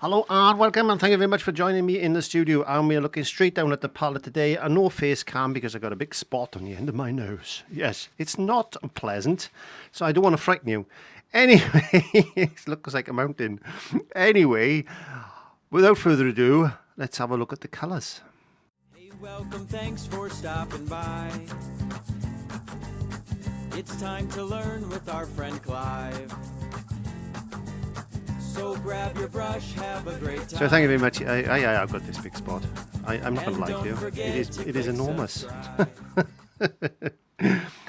Hello and welcome, and thank you very much for joining me in the studio. And we are looking straight down at the palette today, and no face cam because I got a big spot on the end of my nose. Yes, it's not pleasant, so I don't want to frighten you. Anyway, it looks like a mountain. Anyway, without further ado, let's have a look at the colours. Hey, welcome, thanks for stopping by. It's time to learn with our friend Clive. So grab your brush, have a great time. So thank you very much. I've got this big spot. I'm not going to lie to you. It is enormous.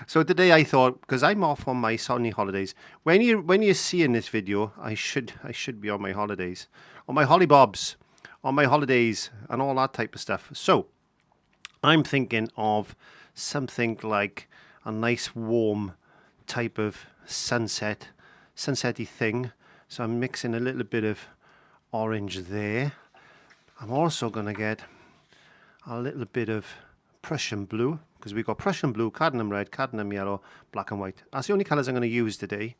So today I thought, because I'm off on my sunny holidays, when you're seeing this video, I should be on my holidays, on my hollybobs, on my holidays, and all that type of stuff. So I'm thinking of something like a nice warm type of sunsetty thing. So I'm mixing a little bit of orange there. I'm also going to get a little bit of Prussian blue, because we've got Prussian blue, cadmium red, cadmium yellow, black and white. That's the only colours I'm going to use today,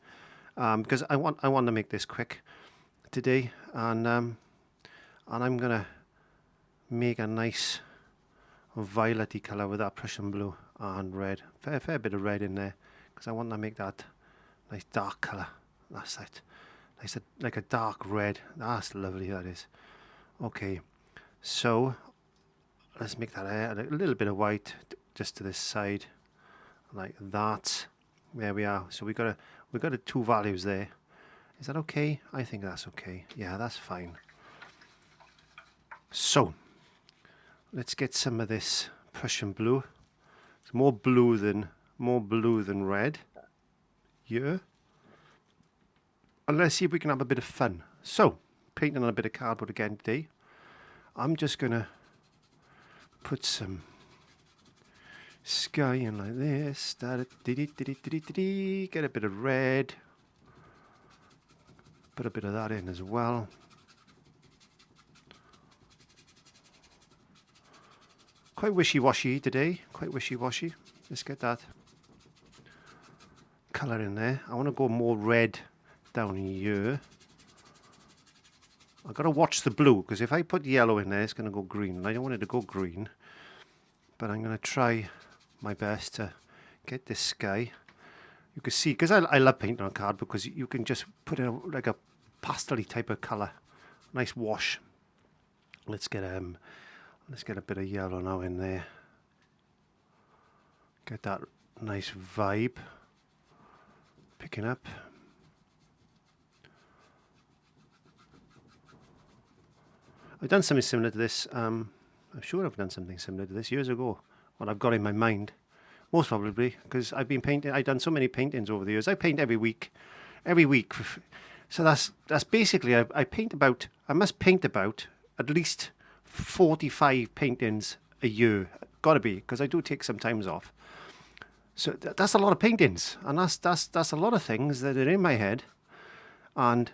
because I want to make this quick today, and I'm going to make a nice violet-y colour with that Prussian blue and red. Fair bit of red in there, because I want to make that nice dark colour. That's it. Nice, like a dark red. That's lovely, that is. Okay, so let's make that a little bit of white just to this side, like that. There we are. So we got the two values there. Is that okay? I think that's okay. Yeah, that's fine. So let's get some of this Prussian blue. It's more blue than red. Yeah. And let's see if we can have a bit of fun. So, painting on a bit of cardboard again today. I'm just going to put some sky in like this. Get a bit of red. Put a bit of that in as well. Quite wishy-washy today. Quite wishy-washy. Let's get that colour in there. I want to go more red down here. I've got to watch the blue, because if I put yellow in there, it's going to go green, and I don't want it to go green. But I'm going to try my best to get this sky. You can see, because I love painting on card, because you can just put in like a pastel-y type of colour. Nice wash. Let's get a bit of yellow now in there. Get that nice vibe picking up. I've done something similar to this. I'm sure I've done something similar to this years ago. What I've got in my mind, most probably, because I've been painting. I've done so many paintings over the years. I paint every week. So that's basically I must paint about at least 45 paintings a year. Got to be, because I do take some times off. So that's a lot of paintings, and that's a lot of things that are in my head, and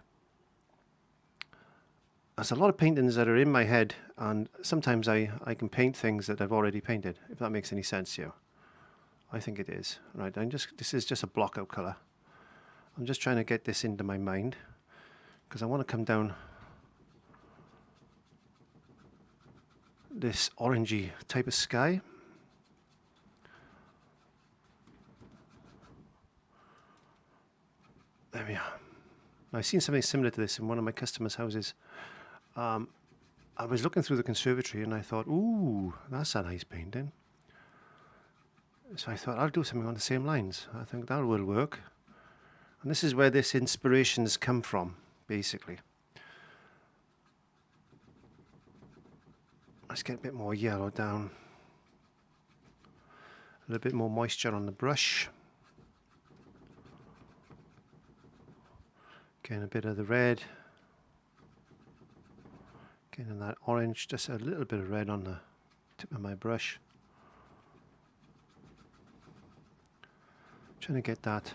there's a lot of paintings that are in my head, and sometimes I can paint things that I've already painted, if that makes any sense to you. I think it is. Right, this is just a block out colour. I'm just trying to get this into my mind, because I want to come down this orangey type of sky. There we are. Now, I've seen something similar to this in one of my customers' houses. I was looking through the conservatory and I thought, ooh, that's a nice painting. So I thought, I'll do something on the same lines. I think that will work. And this is where this inspiration has come from, basically. Let's get a bit more yellow down. A little bit more moisture on the brush. Getting a bit of the red. Getting that orange, just a little bit of red on the tip of my brush. Trying to get that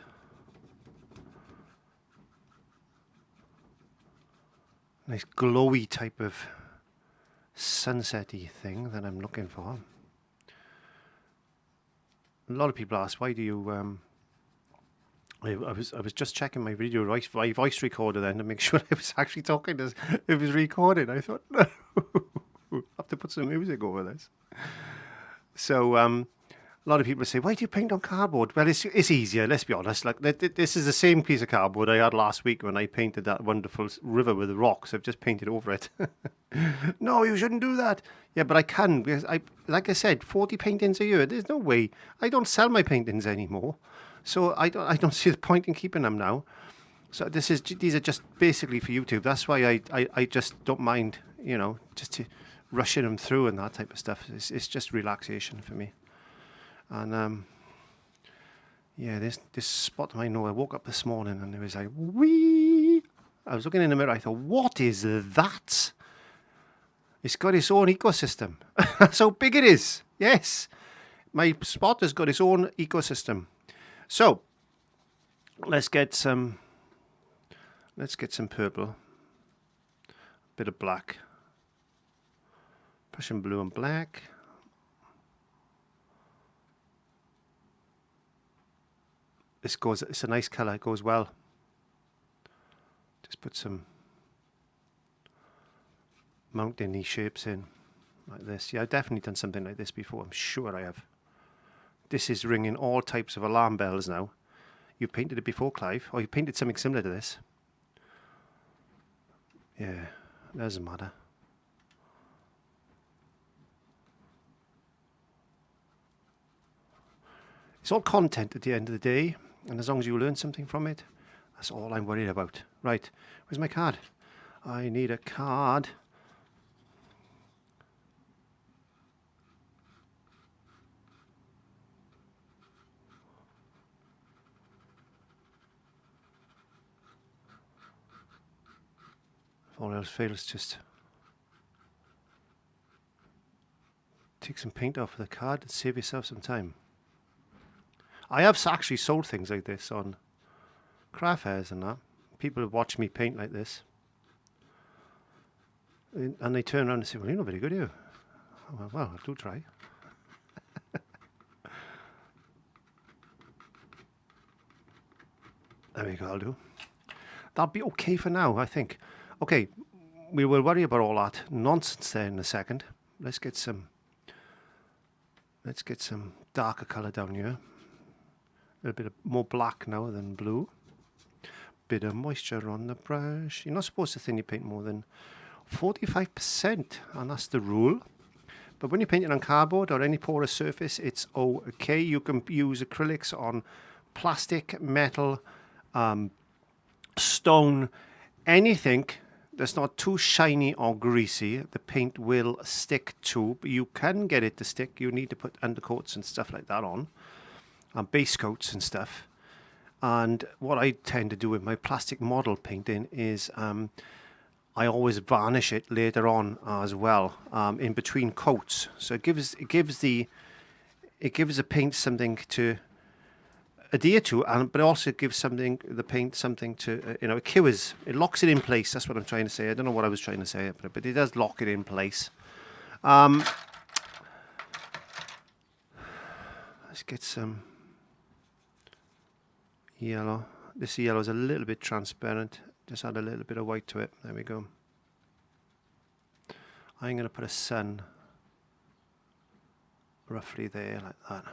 nice glowy type of sunset-y thing that I'm looking for. A lot of people ask, why do you I was just checking my my voice recorder then to make sure I was actually talking as it was recording. I thought, no, I have to put some music over this. So a lot of people say, why do you paint on cardboard? Well, it's easier, let's be honest. Like this is the same piece of cardboard I had last week when I painted that wonderful river with the rocks. I've just painted over it. No, you shouldn't do that. Yeah, but I can, because like I said, 40 paintings a year. There's no way. I don't sell my paintings anymore. So I don't see the point in keeping them now. So these are just basically for YouTube. That's why I just don't mind, you know, just to rushing them through and that type of stuff. It's just relaxation for me. And yeah, this spot I know. I woke up this morning and it was like wee. I was looking in the mirror. I thought, what is that? It's got its own ecosystem. That's how big it is. Yes, my spot has got its own ecosystem. So let's get some purple, a bit of black, Prussian blue and black. It's a nice colour, it goes well. Just put some mountainy shapes in like this. Yeah, I've definitely done something like this before. I'm sure I have. This is ringing all types of alarm bells now. You painted it before, Clive, or you painted something similar to this. Yeah, doesn't matter. It's all content at the end of the day, and as long as you learn something from it, that's all I'm worried about. Right, where's my card? I need a card. If all else fails, just take some paint off of the card and save yourself some time. I have actually sold things like this on craft fairs and that. People have watched me paint like this. And they turn around and say, well, you're not very good, are you? Well, I do try. There we go, I'll do. That'll be okay for now, I think. Okay, we will worry about all that nonsense there in a second. Let's get some darker colour down here. A little bit more black now than blue. Bit of moisture on the brush. You're not supposed to thin your paint more than 45%, and that's the rule. But when you're painting on cardboard or any porous surface, it's okay. You can use acrylics on plastic, metal, stone, anything that's not too shiny or greasy. The paint will stick to, but you can get it to stick. You need to put undercoats and stuff like that on, and base coats and stuff. And what I tend to do with my plastic model painting is I always varnish it later on as well, in between coats. So it gives the paint something to adhere to, but it also gives the paint something to, it cures, it locks it in place. That's what I'm trying to say. I don't know what I was trying to say, but it does lock it in place. Let's get some yellow. This yellow is a little bit transparent. Just add a little bit of white to it. There we go. I'm going to put a sun roughly there, like that.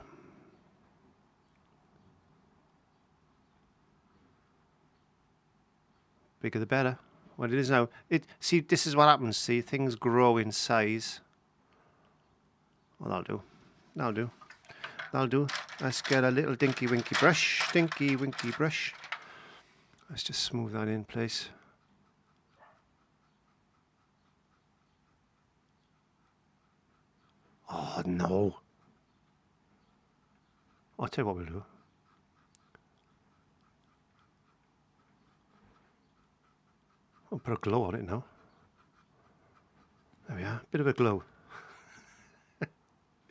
Bigger the better. What it is now. See, this is what happens. See, things grow in size. Well, that'll do. That'll do. That'll do. Let's get a little dinky winky brush. Dinky winky brush. Let's just smooth that in place. Oh no. I'll tell you what we'll do. I'll put a glow on it now. There we are. Bit of a glow. It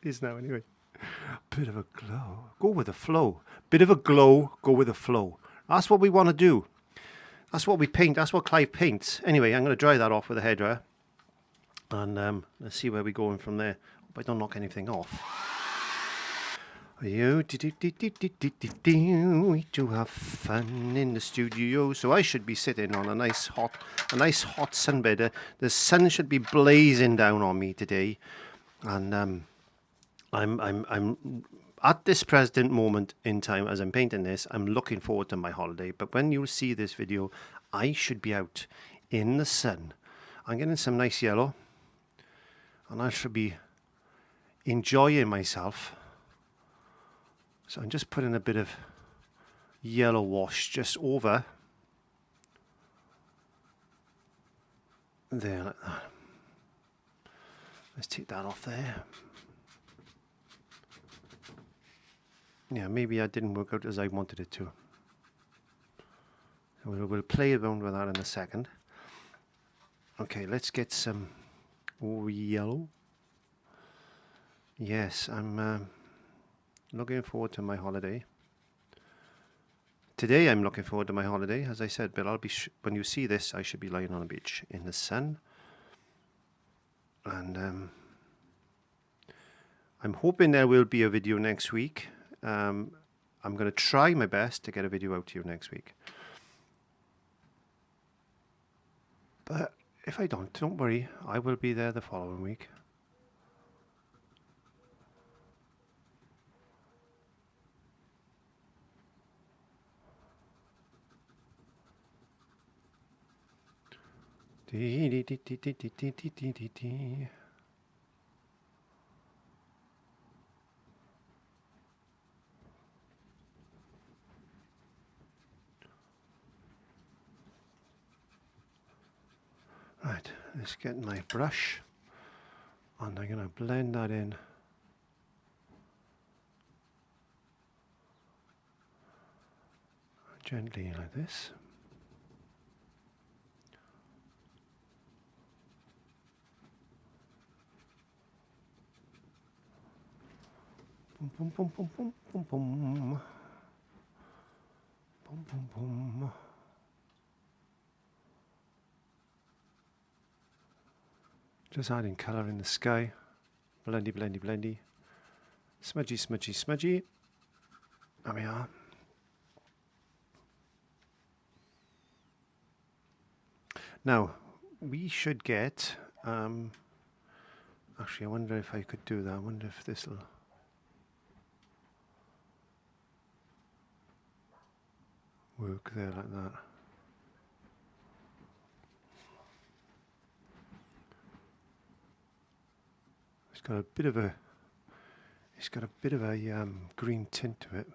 is now anyway. Bit of a glow. Go with the flow. Bit of a glow. Go with the flow. That's what we want to do. That's what we paint. That's what Clive paints. Anyway, I'm going to dry that off with a hairdryer. And let's see where we're going from there. Hope I don't knock anything off. You we do have fun in the studio. So I should be sitting on a nice hot sunbed. The sun should be blazing down on me today, and I'm at this present moment in time as I'm painting this. I'm looking forward to my holiday. But when you see this video, I should be out in the sun. I'm getting some nice yellow, and I should be enjoying myself. So I'm just putting a bit of yellow wash just over there like that. Let's take that off there. Yeah, maybe that didn't work out as I wanted it to. So we'll play around with that in a second. Okay, let's get some yellow. Yes, I'm looking forward to my holiday. Today I'm looking forward to my holiday, as I said, but I'll be when you see this, I should be lying on a beach in the sun. And I'm hoping there will be a video next week. I'm going to try my best to get a video out to you next week. But if I don't worry, I will be there the following week. Right, let's get my brush, and I'm going to blend that in. Gently like this. Boom, boom, boom, boom, boom, boom, boom. Boom, boom, boom. Just adding colour in the sky. Blendy, blendy, blendy. Smudgy, smudgy, smudgy. There we are. Now, we should get... actually, I wonder if I could do that. I wonder if this will... work there like that. It's got a bit of a green tint to it,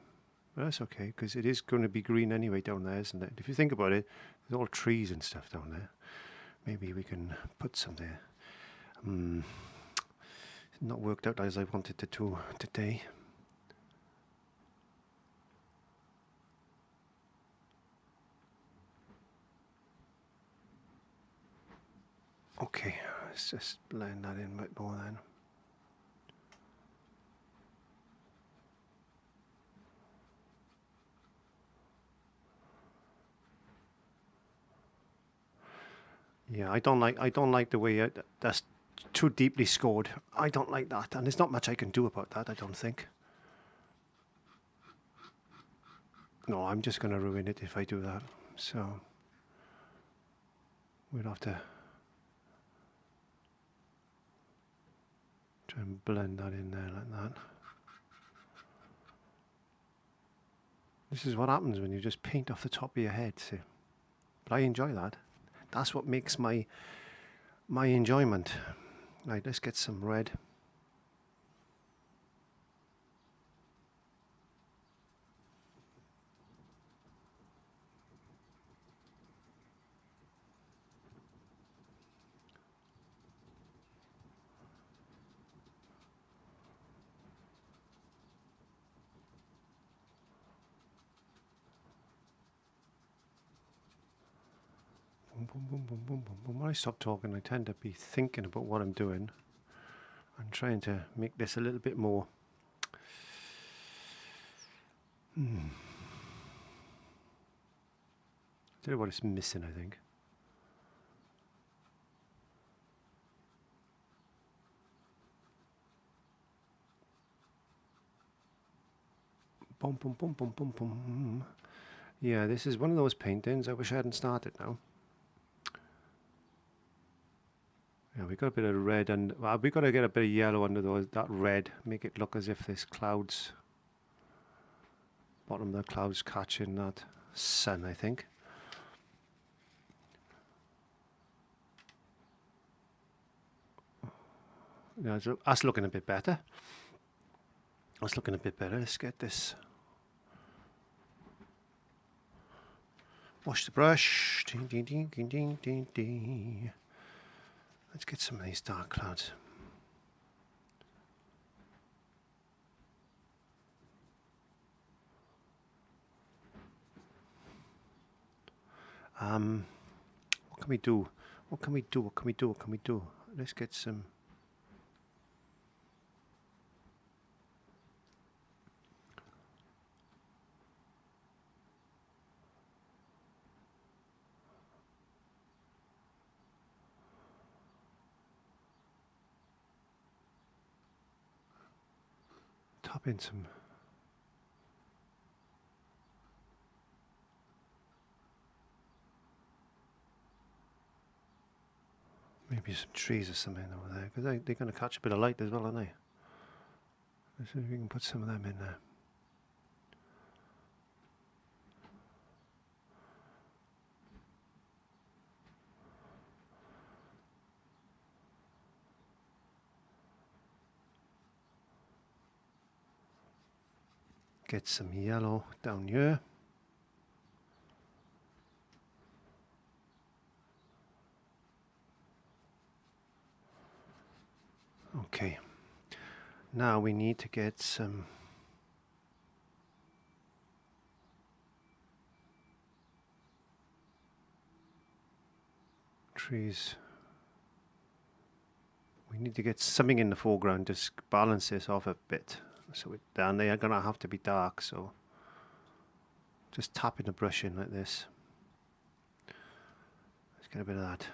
but that's okay because it is going to be green anyway down there, isn't it? If you think about it, there's all trees and stuff down there. Maybe we can put some there. It's not worked out as I wanted it to today. Okay, let's just blend that in a bit more then. Yeah, I don't like the way that's too deeply scored. I don't like that, and there's not much I can do about that, I don't think. No, I'm just going to ruin it if I do that. So we'll have to try and blend that in there like that. This is what happens when you just paint off the top of your head, see? But I enjoy that. That's what makes my enjoyment. Right, let's get some red. Boom, boom, boom, boom, boom, boom. When I stop talking, I tend to be thinking about what I'm doing. I'm trying to make this a little bit more. Tell you what it's missing, I think. Boom, boom, boom, boom, boom, boom. Yeah, this is one of those paintings. I wish I hadn't started now. Yeah, we got a bit of red and we got to get a bit of yellow under that red. Make it look as if there's clouds. Bottom of the clouds catching that sun, I think. Yeah, so that's looking a bit better. That's looking a bit better. Let's get this. Wash the brush. Ding, ding, ding, ding, ding, ding, ding. Let's get some of these dark clouds. What can we do? What can we do? What can we do? What can we do? Let's get some. Top in some. Maybe some trees or something over there, because they're going to catch a bit of light as well, aren't they? Let's see if we can put some of them in there. Get some yellow down here. Okay, now we need to get some trees. We need to get something in the foreground to balance this off a bit. So down they are going to have to be dark, so just tapping the brush in like this. Let's get a bit of that.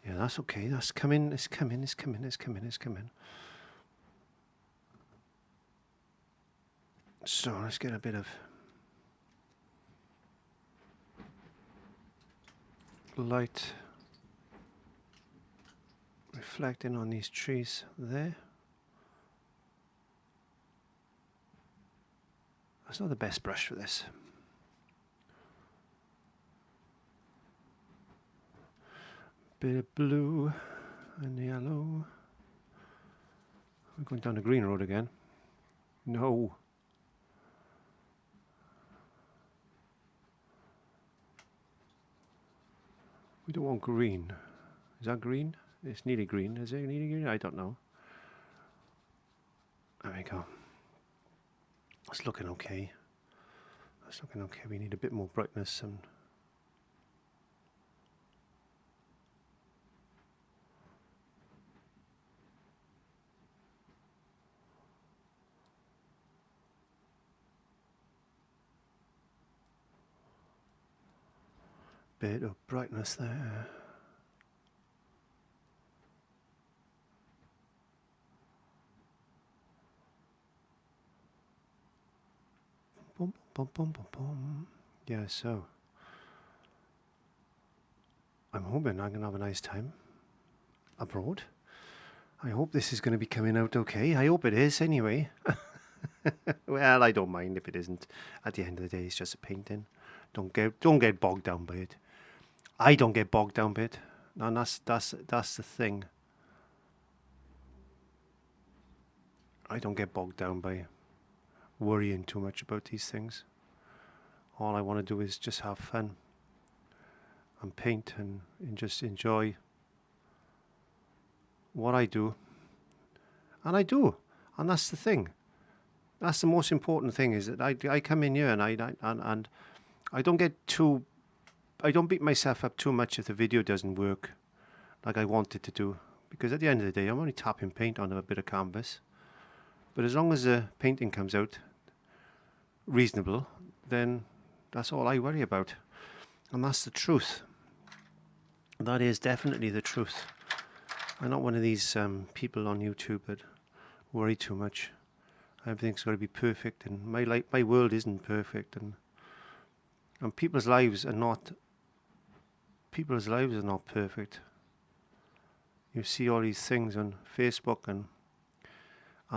Yeah, that's okay. That's coming. It's coming. It's coming. It's coming. It's coming. So let's get a bit of light reflecting on these trees there. That's not the best brush for this. Bit of blue and yellow. We're going down the green road again. No. We don't want green. Is that green? It's nearly green. Is it nearly green? I don't know. There we go. That's looking okay. That's looking okay. We need a bit more brightness and bit of brightness there. Boom, boom, boom, boom, boom. Yeah, so I'm hoping I'm going to have a nice time abroad. I hope this is going to be coming out okay. I hope it is anyway. Well, I don't mind if it isn't. At the end of the day, it's just a painting. Don't get bogged down by it. I don't get bogged down by it. And that's the thing. I don't get bogged down by worrying too much about these things. All I want to do is just have fun and paint and just enjoy what I do. And I do. And that's the thing. That's the most important thing, is that I come in here and I don't get too, I don't beat myself up too much if the video doesn't work like I want it to do, because at the end of the day I'm only tapping paint on a bit of canvas. But as long as the painting comes out reasonable, then that's all I worry about. And that's the truth. That is definitely the truth. I'm not one of these people on YouTube that worry too much. Everything's got to be perfect, and my world isn't perfect, and people's lives are not perfect. You see all these things on Facebook and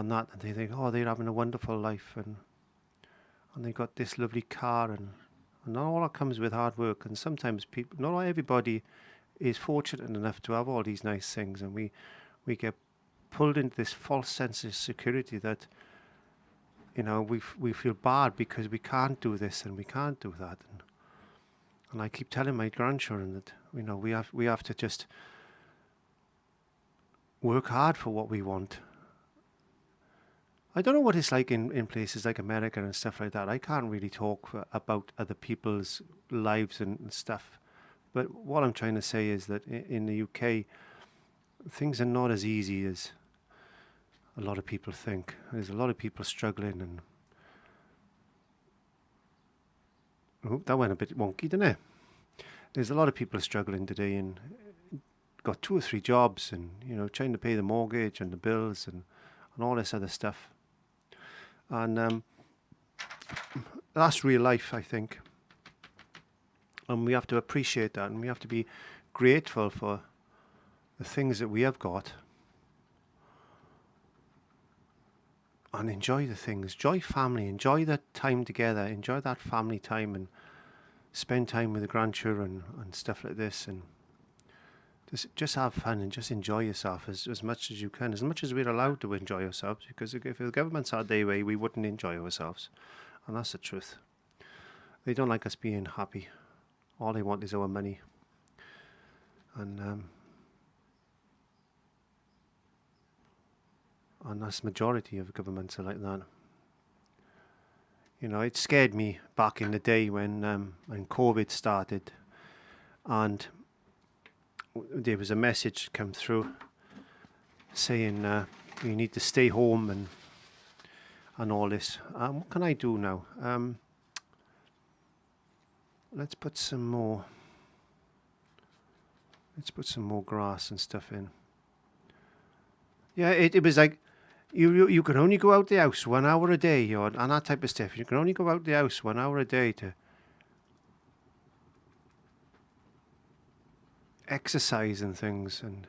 that, and they think, oh, they're having a wonderful life, and they got this lovely car, and all that comes with hard work. And sometimes people, not everybody is fortunate enough to have all these nice things, and we get pulled into this false sense of security that, you know, we feel bad because we can't do this and we can't do that. And I keep telling my grandchildren that, you know, we have to just work hard for what we want. I don't know what it's like in places like America and stuff like that. I can't really talk about other people's lives and stuff. But what I'm trying to say is that in the UK, things are not as easy as a lot of people think. There's a lot of people struggling, and that went a bit wonky, didn't it? There's a lot of people struggling today and got 2 or 3 jobs, and, you know, trying to pay the mortgage and the bills and all this other stuff. And that's real life, I think. And we have to appreciate that, and we have to be grateful for the things that we have got, and enjoy the things. Enjoy family, enjoy the time together, enjoy that family time, and spend time with the grandchildren and stuff like this, and just have fun and just enjoy yourself as much as you can, as much as we're allowed to enjoy ourselves, because if the government had their way, we wouldn't enjoy ourselves, and that's the truth. They don't like us being happy. All they want is our money, and that's the majority of governments are like that. You know, it scared me back in the day when COVID started, and there was a message come through saying you need to stay home and all this. What can I do now? Let's put some more grass and stuff in. Yeah, it was like you can only go out the house 1 hour a day, and that type of stuff. You can only go out the house 1 hour a day to exercise and things, and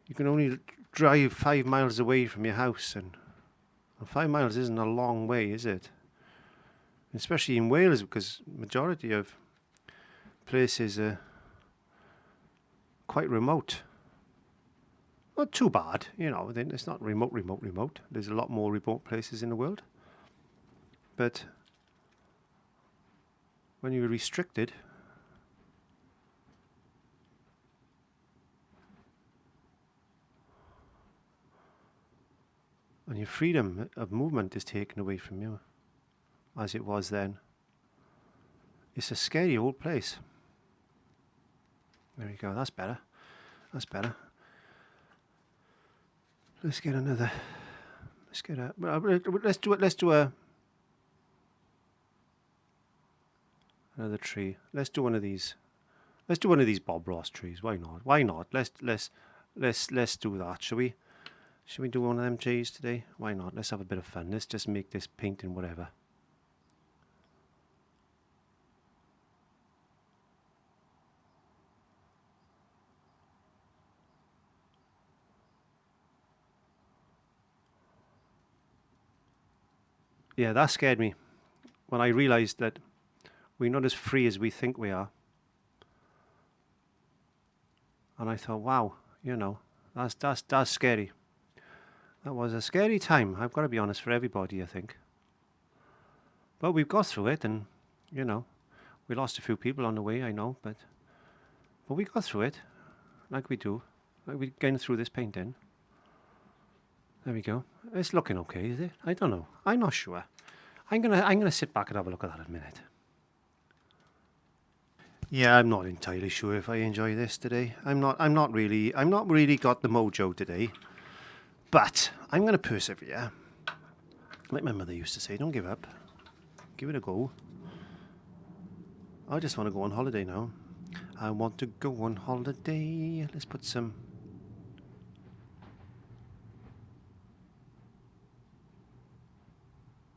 you can only drive 5 miles away from your house, and 5 miles isn't a long way, is it? Especially in Wales, because majority of places are quite remote. Not too bad, you know, it's not remote. There's a lot more remote places in the world. But when you're restricted, and your freedom of movement is taken away from you, as it was then, it's a scary old place. There we go, that's better. That's better. Let's get another. Let's do another tree. Let's do one of these. Let's do one of these Bob Ross trees. Why not? Why not? Let's do that. Shall we? Shall we do one of them trees today? Why not? Let's have a bit of fun. Let's just make this painting whatever. Yeah, that scared me when I realised that we're not as free as we think we are. And I thought, wow, you know, that's scary. That was a scary time, I've got to be honest, for everybody, I think. But we've got through it, and, you know, we lost a few people on the way, I know, but we got through it, like we do. Like we're getting through this painting. There we go. It's looking okay, is it? I don't know. I'm not sure. I'm gonna sit back and have a look at that in a minute. Yeah, I'm not entirely sure if I enjoy this today. I'm not really got the mojo today. But I'm going to persevere. Like my mother used to say, don't give up. Give it a go. I just want to go on holiday now. I want to go on holiday. Let's put some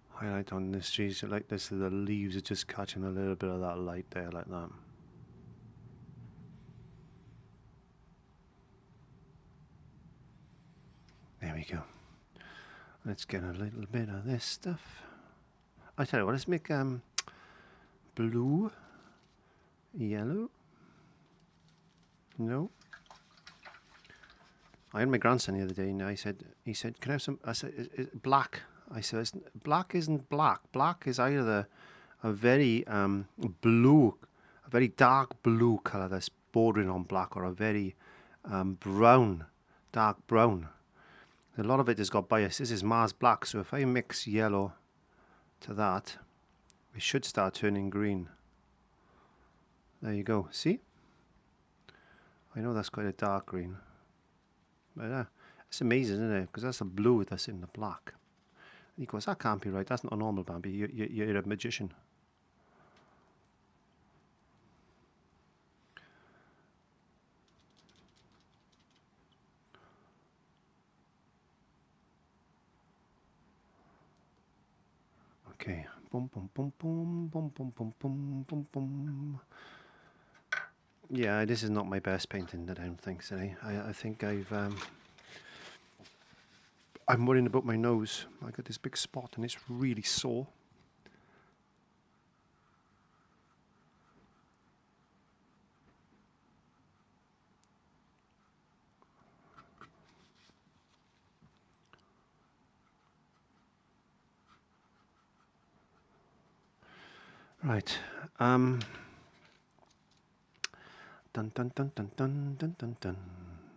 highlight on this tree. So like this, the leaves are just catching a little bit of that light there, like that. There we go. Let's get a little bit of this stuff. I tell you what, let's make blue, yellow. No. I had my grandson the other day, and he said, "Can I have some?" I said, is black." I said, "Black isn't black. Black is either a very blue, a very dark blue color that's bordering on black, or a very brown, dark brown. A lot of it has got bias. This is Mars black, so if I mix yellow to that, it should start turning green. There you go. See? I know that's quite a dark green. But it's amazing, isn't it? Because that's a blue that's in the black. And he goes, that can't be right. That's not normal, Bambi. You're a magician. Okay. Boom, boom, boom, boom, boom, boom, boom, boom, boom, boom. Yeah, this is not my best painting, I don't think, today. I think I'm worrying about my nose. I got this big spot and it's really sore. Right. Dun dun dun dun dun dun dun dun.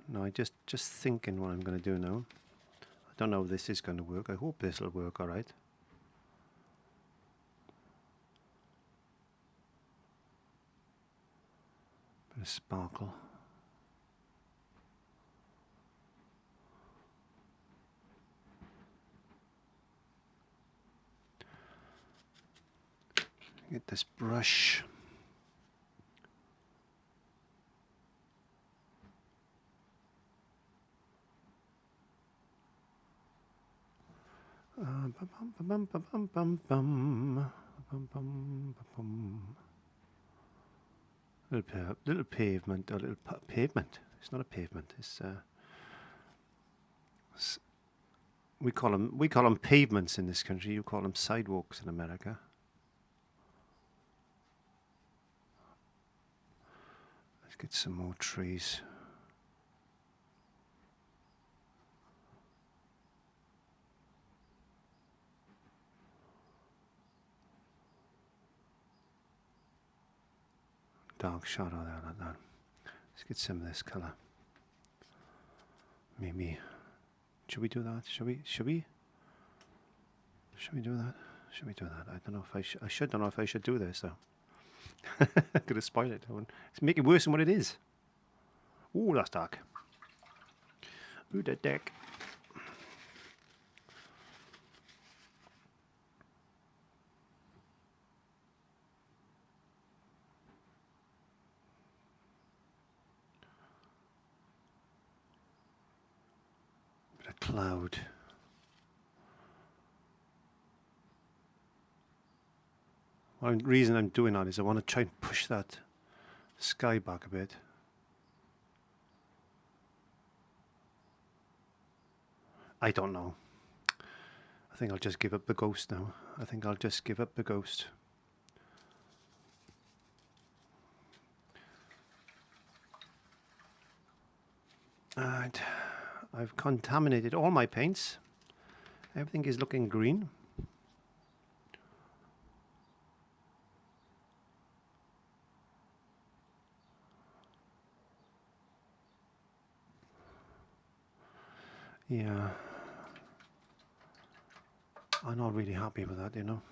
No, I just thinking what I'm going to do now. I don't know if this is going to work. I hope this will work all right. Bit of sparkle. Get this brush. Bum, bum, bum, bum, bum, bum, bum, bum, bum. Little pavement, or little pavement. It's not a pavement. It's we call them pavements in this country. You call them sidewalks in America. Let's get some more trees. Dark shadow there like that. Let's get some of this colour. Maybe. Should we do that? Should we do that? Should we do that? I don't know if I should. Don't know if I should do this though. I'm gonna spoil it. It's make it worse than what it is. Ooh, that's dark. Ooh, that dark. Bit of cloud. One reason I'm doing that is I want to try and push that sky back a bit. I don't know. I think I'll just give up the ghost now. I think I'll just give up the ghost. And I've contaminated all my paints. Everything is looking green. Yeah. I'm not really happy with that, you know.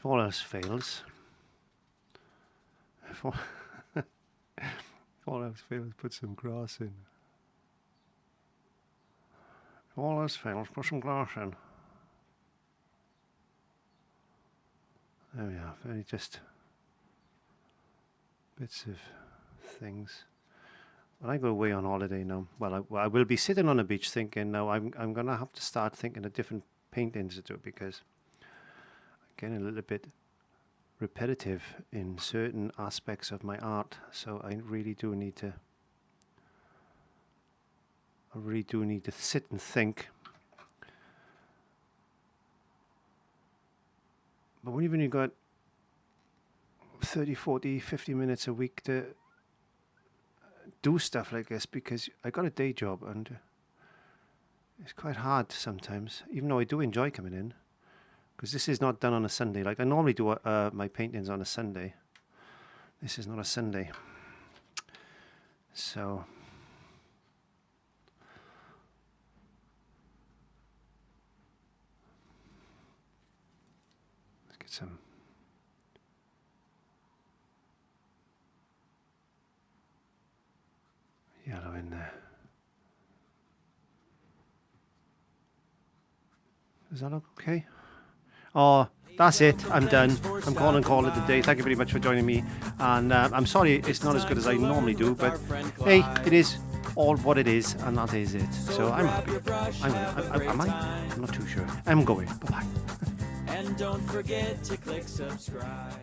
if all else fails, if all, if all else fails, put some grass in. If all else fails, put some grass in. There we are, very just bits of things. When I go away on holiday now, well, I will be sitting on a beach thinking, now I'm going to have to start thinking of different paintings to do, because I'm getting a little bit repetitive in certain aspects of my art. So I really do need to sit and think. But when you've got 30, 40, 50 minutes a week to do stuff like this, because I got a day job and it's quite hard sometimes, even though I do enjoy coming in, because this is not done on a Sunday. Like I normally do my paintings on a Sunday. This is not a Sunday. So let's get some yellow in there. Does that look okay? Oh, that's it. I'm done. I'm calling call it a day. Thank you very much for joining me. And I'm sorry it's not as good as I normally do, but hey, it is all what it is, and that is it. So I'm happy. Am I? I'm not too sure. I'm going. Bye-bye. And don't forget to click subscribe.